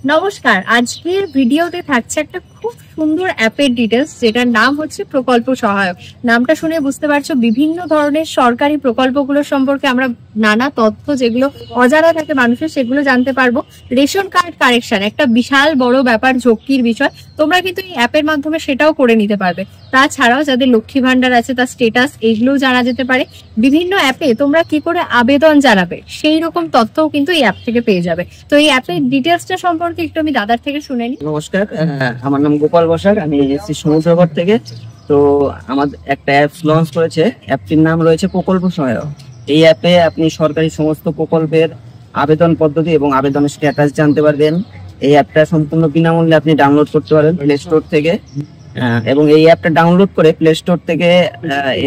নমস্কার, আজকের ভিডিওতে থাকছে একটা খুব সুন্দর অ্যাপের ডিটেলস, যেটার নাম হচ্ছে প্রকল্প সহায়ক। নামটা শুনে বুঝতে পারছো বিভিন্ন ধরনের সরকারি প্রকল্পগুলো সম্পর্কে আমরা নানা তথ্য যেগুলো অজানা থাকে মানুষের, সেগুলো জানতে পারবো। রেশন কার্ড কারেকশন একটা বিশাল বড় ব্যাপার, ঝক্কির বিষয়। তোমরা কিন্তু এই অ্যাপের মাধ্যমে সেটাও করে নিতে পারবে। তাছাড়াও যাদের লক্ষ্মী ভান্ডার আছে তার স্টেটাস এইগুলোও জানা যেতে পারে। বিভিন্ন অ্যাপে তোমরা কি করে আবেদন জানাবে সেই রকম তথ্যও কিন্তু এই অ্যাপ থেকে পেয়ে যাবে। তো এই অ্যাপের ডিটেলসটা সম্পর্কে একটু আমি দাদার থেকে শুনে নিই। নমস্কার, আমার নাম গোপাল বসাক, আমি এসেছি সমুদ্রগড় থেকে। তো আমাদের একটা অ্যাপ লঞ্চ করেছে, অ্যাপটির নাম রয়েছে প্রকল্প সহায়ক। এই অ্যাপে আপনি সরকারি সমস্ত প্রকল্পের আবেদন পদ্ধতি এবং আবেদনের স্ট্যাটাস জানতে পারবেন। এই অ্যাপটা সম্পূর্ণ বিনামূল্যে আপনি ডাউনলোড করতে পারেন প্লে স্টোর থেকে, এবং এই অ্যাপটা ডাউনলোড করে প্লে স্টোর থেকে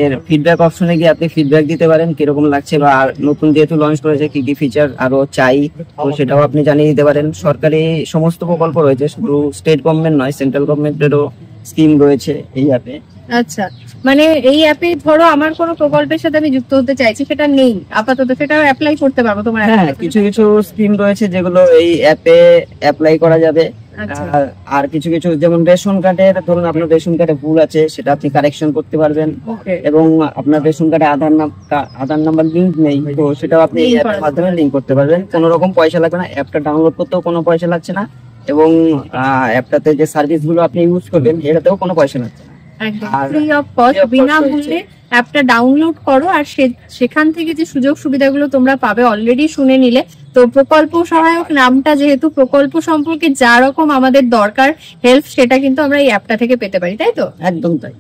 এর ফিডব্যাক অপশনে গিয়ে আপনি ফিডব্যাক দিতে পারেন কিরকম লাগছে, বা নতুন যেহেতু লঞ্চ করেছে কি কি ফিচার আরো চাই তো সেটাও আপনি জানিয়ে দিতে পারেন। সরকারি সমস্ত প্রকল্প রয়েছে, শুধু স্টেট গভর্নমেন্ট নয়, সেন্ট্রাল গভর্নমেন্টেরও স্কিম রয়েছে এই অ্যাপে। আচ্ছা, মানে এই অ্যাপে ধরো আমার কোনো প্রকল্পের সাথে আমি যুক্ত হতে চাইছি, সেটা নেই আপাতত, সেটা অ্যাপ্লাই করতে পারবো তোমার? হ্যাঁ, কিছু কিছু স্কিম রয়েছে যেগুলো এই অ্যাপে অ্যাপ্লাই করা যাবে। আর কিছু কিছু যেমন রেশন কার্ডের, ধরুন আপনার রেশন কার্ডে ভুল আছে সেটা আপনি কারেকশন করতে পারবেন, এবং আপনার রেশন কার্ডে আধার নাম্বার লিংক নেই তো সেটাও আপনি এই অ্যাপের মাধ্যমে লিংক করতে পারবেন। কোনো রকম পয়সা লাগবে না, অ্যাপটা ডাউনলোড করতেও কোনো পয়সা লাগছে না, এবং অ্যাপটাতে যে সার্ভিস গুলো আপনি ইউজ করবেন এটাতেও কোনো পয়সা লাগছে না। ফ্রি অফ কস্ট, বিনামূল্যে অ্যাপটা ডাউনলোড করো, আর সেখান থেকে যে সুযোগ সুবিধাগুলো তোমরা পাবে অলরেডি শুনে নিলে। তো প্রকল্প সহায়ক নামটা যেহেতু, প্রকল্প সম্পর্কে যা রকম আমাদের দরকার হেল্প সেটা কিন্তু আমরা এই অ্যাপটা থেকে পেতে পারি, তাই তো? একদম তাই।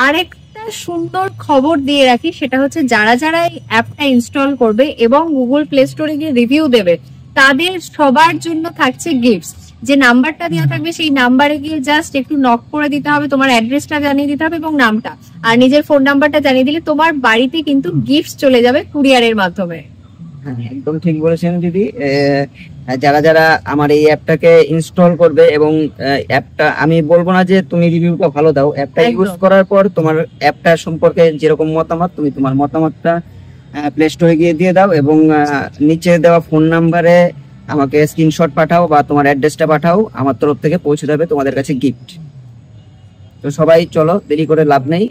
আরেকটা সুন্দর খবর দিয়ে রাখি, সেটা হচ্ছে যারা যারা এই অ্যাপটা ইনস্টল করবে এবং গুগল প্লে স্টোরে গিয়ে রিভিউ দেবে তাদের সবার জন্য থাকছে গিফটস। যে নাম্বারটা দেওয়া থাকবে সেই নাম্বারে গিয়ে জাস্ট একটু নক করে দিতে হবে, তোমার অ্যাড্রেসটা জানিয়ে দিতে হবে এবং নামটা, আর নিজের ফোন নাম্বারটা জানিয়ে দিলে তোমার বাড়িতে কিন্তু গিফটস চলে যাবে কুরিয়ারের মাধ্যমে। হ্যাঁ, একদম ঠিক বলেছেন দিদি। যারা যারা আমার এই অ্যাপটাকে ইনস্টল করবে, এবং অ্যাপটা আমি বলবো না যে তুমি রিভিউটা ভালো দাও, অ্যাপটা ইউজ করার পর তোমার অ্যাপটা সম্পর্কে যেরকম মতামত, তুমি তোমার মতামতটা প্লে স্টোরে গিয়ে দিয়ে দাও, এবং নিচে দেওয়া ফোন নাম্বারে আমাকে স্ক্রিনশট পাঠাও বা তোমার অ্যাড্রেসটা পাঠাও, আমার তরফ থেকে পৌঁছে যাবে তোমাদের কাছে গিফট। তো সবাই চলো, দেরি করে লাভ নেই,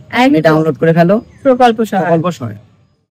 ডাউনলোড করে ফেলো প্রকল্প সহায়ক।